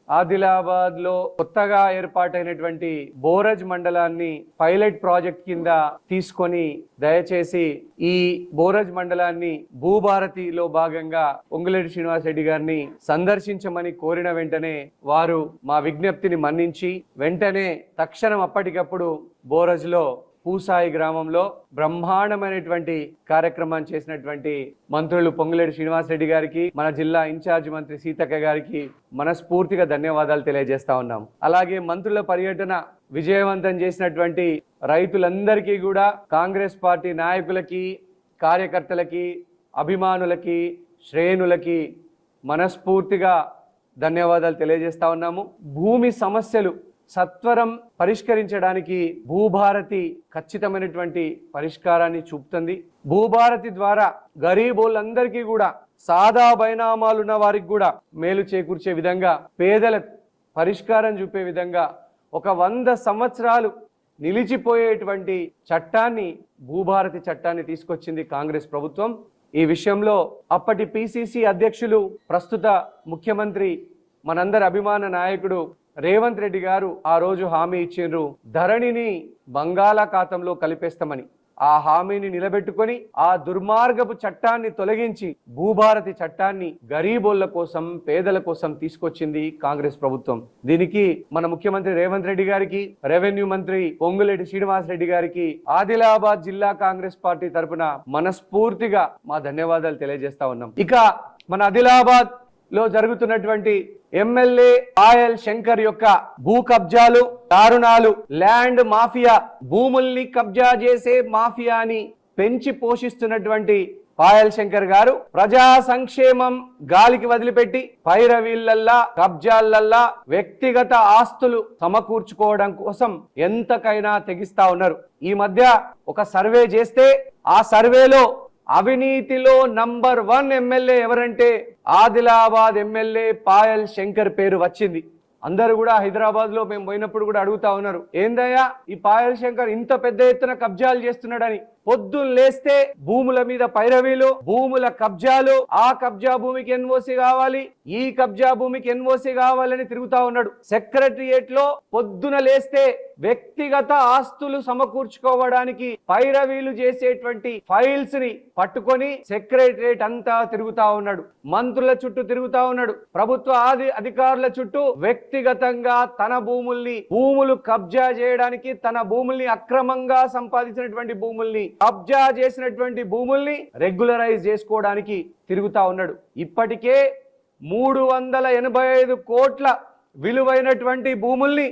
ఆదిలాబాద్ లో కొత్తగా ఏర్పాటైనటువంటి బోరజ్ మండలాన్ని పైలట్ ప్రాజెక్ట్ కింద తీసుకొని దయచేసి ఈ బోరజ్ మండలాన్ని భూభారతిలో భాగంగా పొంగులేటి శ్రీనివాస్ రెడ్డి గారిని సందర్శించమని కోరిన వెంటనే వారు మా విజ్ఞప్తిని మన్నించి వెంటనే తక్షణం అప్పటికప్పుడు బోరజ్ లో పూసాయి గ్రామంలో బ్రహ్మాండమైనటువంటి కార్యక్రమాన్ని చేసినటువంటి మంత్రులు పొంగులేటి శ్రీనివాస్ రెడ్డి గారికి, మన జిల్లా ఇన్ఛార్జ్ మంత్రి సీతక్క గారికి మనస్ఫూర్తిగా ధన్యవాదాలు తెలియజేస్తా ఉన్నాం. అలాగే మంత్రుల పర్యటన విజయవంతం చేసినటువంటి రైతులందరికీ కూడా, కాంగ్రెస్ పార్టీ నాయకులకి, కార్యకర్తలకి, అభిమానులకి, శ్రేణులకి మనస్ఫూర్తిగా ధన్యవాదాలు తెలియజేస్తా ఉన్నాము. భూమి సమస్యలు సత్వరం పరిష్కరించడానికి భూభారతి ఖచ్చితమైనటువంటి పరిష్కారాన్ని చూపుతుంది. భూభారతి ద్వారా గరీబోళ్ళందరికీ కూడా, సాదా బైనామాలున్న వారికి కూడా మేలు చేకూర్చే విధంగా, పేదలకు పరిష్కారం చూపే విధంగా ఒక 100 సంవత్సరాలు నిలిచిపోయేటువంటి చట్టాన్ని, భూభారతి చట్టాన్ని తీసుకొచ్చింది కాంగ్రెస్ ప్రభుత్వం. ఈ విషయంలో అప్పటి పిసిసి అధ్యక్షులు, ప్రస్తుత ముఖ్యమంత్రి, మనందరి అభిమాన నాయకుడు రేవంత్ రెడ్డి గారు ఆ రోజు హామీ ఇచ్చిండ్రు, ధరణిని బంగాళాఖాతంలో కలిపేస్తామని. ఆ హామీని నిలబెట్టుకొని ఆ దుర్మార్గపు చట్టాన్ని తొలగించి భూభారతి చట్టాన్ని గరీబోళ్ల కోసం, పేదల కోసం తీసుకొచ్చింది కాంగ్రెస్ ప్రభుత్వం. దీనికి మన ముఖ్యమంత్రి రేవంత్ రెడ్డి గారికి, రెవెన్యూ మంత్రి పొంగులేటి శ్రీనివాస్ రెడ్డి గారికి ఆదిలాబాద్ జిల్లా కాంగ్రెస్ పార్టీ తరఫున మనస్ఫూర్తిగా మా ధన్యవాదాలు తెలియజేస్తా ఉన్నాం. ఇక మన ఆదిలాబాద్ లో జరుగుతున్నటువంటి ఎమ్మెల్యే పాయల్ శంకర్ యొక్క భూ కబ్జాలు, దారుణాలు, ల్యాండ్ మాఫియా, భూముల్ని కబ్జా చేసే మాఫియాని పెంచి పోషిస్తున్నటువంటి పాయల్ శంకర్ గారు ప్రజా సంక్షేమం గాలికి వదిలిపెట్టి పైరవీళ్లల్లా, కబ్జాలల్లా వ్యక్తిగత ఆస్తులు సమకూర్చుకోవడం కోసం ఎంతకైనా తెగిస్తా ఉన్నారు. ఈ మధ్య ఒక సర్వే చేస్తే ఆ సర్వేలో అవినీతిలో నంబర్ 1 ఎమ్మెల్యే ఎవరంటే ఆదిలాబాద్ ఎమ్మెల్యే పాయల్ శంకర్ పేరు వచ్చింది. అందరూ కూడా హైదరాబాద్ లో మేము పోయినప్పుడు కూడా అడుగుతా ఉన్నారు, ఏందయ్యా ఈ పాయల్ శంకర్ ఇంత పెద్ద ఎత్తున కబ్జాలు చేస్తున్నాడని. పొద్దున్న లేస్తే భూముల మీద పైరవీలు, భూముల కబ్జాలు, ఆ కబ్జా భూమికి ఎన్ఓసి కావాలి, ఈ కబ్జా భూమికి ఎన్ఓసి కావాలని తిరుగుతా ఉన్నాడు. సెక్రటరియేట్ లో పొద్దున లేస్తే వ్యక్తిగత ఆస్తులు సమకూర్చుకోవడానికి పైరవీలు చేసేటువంటి ఫైల్స్ ని పట్టుకొని సెక్రటరియేట్ అంతా తిరుగుతా ఉన్నాడు. మంత్రుల చుట్టూ తిరుగుతా ఉన్నాడు. ప్రభుత్వ అధికారుల చుట్టూ వ్యక్తిగతంగా తన భూములు కబ్జా చేయడానికి, తన భూముల్ని అక్రమంగా సంపాదించినటువంటి భూముల్ని, కబ్జా చేసినటువంటి భూముల్ని రెగ్యులరైజ్ చేసుకోవడానికి తిరుగుతా ఉన్నాడు. ఇప్పటికే 385 కోట్ల విలువైనటువంటి భూముల్ని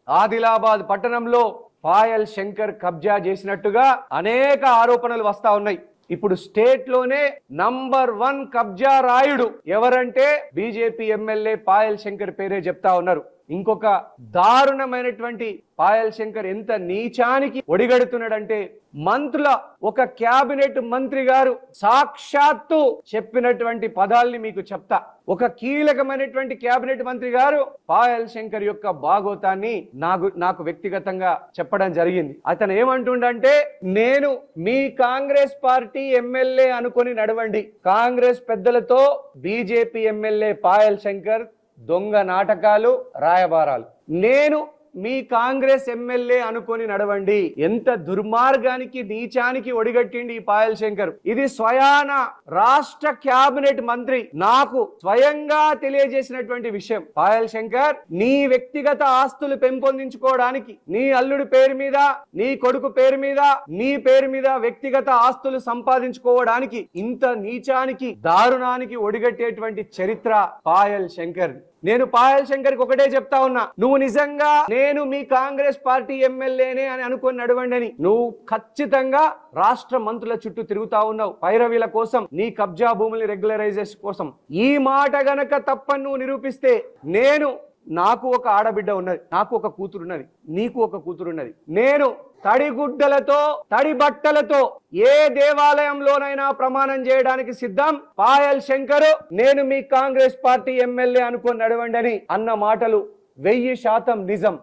ఆదిలాబాద్ పట్టణంలో పాయల్ శంకర్ కబ్జా చేసినట్టుగా అనేక ఆరోపణలు వస్తా ఉన్నాయి. ఇప్పుడు స్టేట్ లోనే నంబర్ 1 కబ్జా రాయుడు ఎవరంటే బీజేపీ ఎమ్మెల్యే పాయల్ శంకర్ పేరే చెప్తా ఉన్నారు. ఇంకొక దారుణమైనటువంటి పాయల్ శంకర్ ఎంత నీచానికి ఒడిగడుతున్నాడంటే, మంత్రుల ఒక క్యాబినెట్ మంత్రి గారు సాక్షాత్తు చెప్పినటువంటి పదాల్ని మీకు చెప్తా. ఒక కీలకమైనటువంటి క్యాబినెట్ మంత్రి గారు పాయల్ శంకర్ యొక్క భాగోతాన్ని నాకు వ్యక్తిగతంగా చెప్పడం జరిగింది. అతను ఏమంటుండంటే, నేను మీ కాంగ్రెస్ పార్టీ ఎమ్మెల్యే అనుకొని నడవండి, కాంగ్రెస్ పెద్దలతో బీజేపీ ఎమ్మెల్యే పాయల్ శంకర్ దొంగ నాటకాలు, రాయబారాలు, నేను మీ కాంగ్రెస్ ఎమ్మెల్యే అనుకొని నడవండి. ఎంత దుర్మార్గానికి, నీచానికి ఒడిగట్టిండి ఈ పాయల్ శంకర్. ఇది స్వయాన రాష్ట్ర క్యాబినెట్ మంత్రి నాకు స్వయంగా తెలియజేసినటువంటి విషయం. పాయల్ శంకర్, నీ వ్యక్తిగత ఆస్తులు పెంపొందించుకోవడానికి, నీ అల్లుడి పేరు మీద, నీ కొడుకు పేరు మీద, నీ పేరు మీద వ్యక్తిగత ఆస్తులు సంపాదించుకోవడానికి ఇంత నీచానికి, దారుణానికి ఒడిగట్టేటువంటి చరిత్ర పాయల్ శంకర్. నేను పాయల్ శంకర్కి ఒకటే చెప్తా ఉన్నా, నువ్వు నిజంగా నేను మీ కాంగ్రెస్ పార్టీ ఎమ్మెల్యేనే అని అనుకొని నడవండి అని, నువ్వు ఖచ్చితంగా రాష్ట్ర మంత్రుల చుట్టూ తిరుగుతా ఉన్నావు పైరవీల కోసం, నీ కబ్జా భూములు రెగ్యులరైజేషన్ కోసం. ఈ మాట గనక తప్పని నువ్వు నిరూపిస్తే, నాకు ఒక ఆడబిడ్డ ఉన్నది, నాకు ఒక కూతురున్నది, నీకు ఒక కూతురున్నది, నేను తడిగుడ్డలతో, తడి బట్టలతో ఏ దేవాలయంలోనైనా ప్రమాణం చేయడానికి సిద్ధం. పాయల్ శంకర్, నేను మీ కాంగ్రెస్ పార్టీ ఎమ్మెల్యే అనుకొని నడవండి అని అన్న మాటలు 1000% నిజం.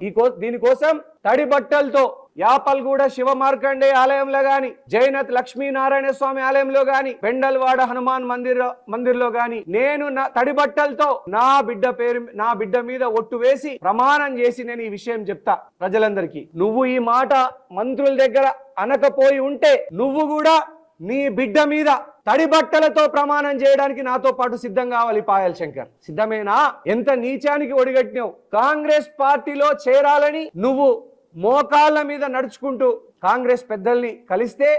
దీనికోసం తడి బట్టలతో యాపల్గూడ శివ మార్కండేయ ఆలయంలో గాని, జైనత్ లక్ష్మీనారాయణ స్వామి ఆలయంలో గాని, పెండల్వాడ హనుమాన్ మందిర్లో గాని నేను నా తడి బట్టలతో నా బిడ్డ మీద ఒట్టు వేసి ప్రమాణం చేసి నేను ఈ విషయం చెప్తా ప్రజలందరికీ. నువ్వు ఈ మాట మంత్రుల దగ్గర అనకపోయి ఉంటే నువ్వు కూడా నీ బిడ్డ మీద తడి బట్టలతో ప్రమాణం చేయడానికి నాతో పాటు సిద్ధం కావాలి. పాయల్ శంకర్ సిద్ధమేనా? ఎంత నీచానికి ఒడిగట్టినావు. కాంగ్రెస్ పార్టీలో చేరాలని నువ్వు మోకాళ్ళ మీద నడుచుకుంటూ కాంగ్రెస్ పెద్దల్ని కలిస్తే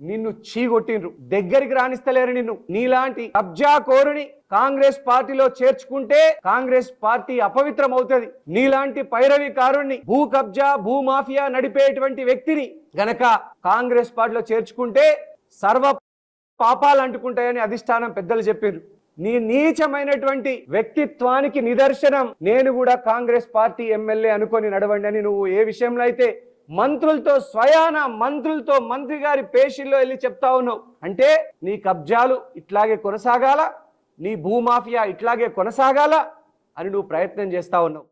నిన్ను చీగొట్టిండ్రు, దగ్గరికి రాణిస్తలేరు నిన్ను. నీలాంటి కబ్జా కోరుని కాంగ్రెస్ పార్టీలో చేర్చుకుంటే కాంగ్రెస్ పార్టీ అపవిత్రం అవుతుంది. నీలాంటి పైరవికారుణ్ణి, భూ కబ్జా భూ మాఫియా నడిపేటువంటి వ్యక్తిని గనక కాంగ్రెస్ పార్టీలో చేర్చుకుంటే సర్వ పాపాలు అంటుకుంటాయని అధిష్టానం పెద్దలు చెప్పారు. నీ నీచమైనటువంటి వ్యక్తిత్వానికి నిదర్శనం నేను కూడా కాంగ్రెస్ పార్టీ ఎమ్మెల్యే అనుకొని నడవండి అని నువ్వు ఏ విషయంలో అయితే మంత్రులతో మంత్రి గారి పేషీల్లో వెళ్ళి చెప్తా ఉన్నావు అంటే నీ కబ్జాలు ఇట్లాగే కొనసాగాల, నీ భూమాఫియా ఇట్లాగే కొనసాగాల అని నువ్వు ప్రయత్నం చేస్తా ఉన్నావు.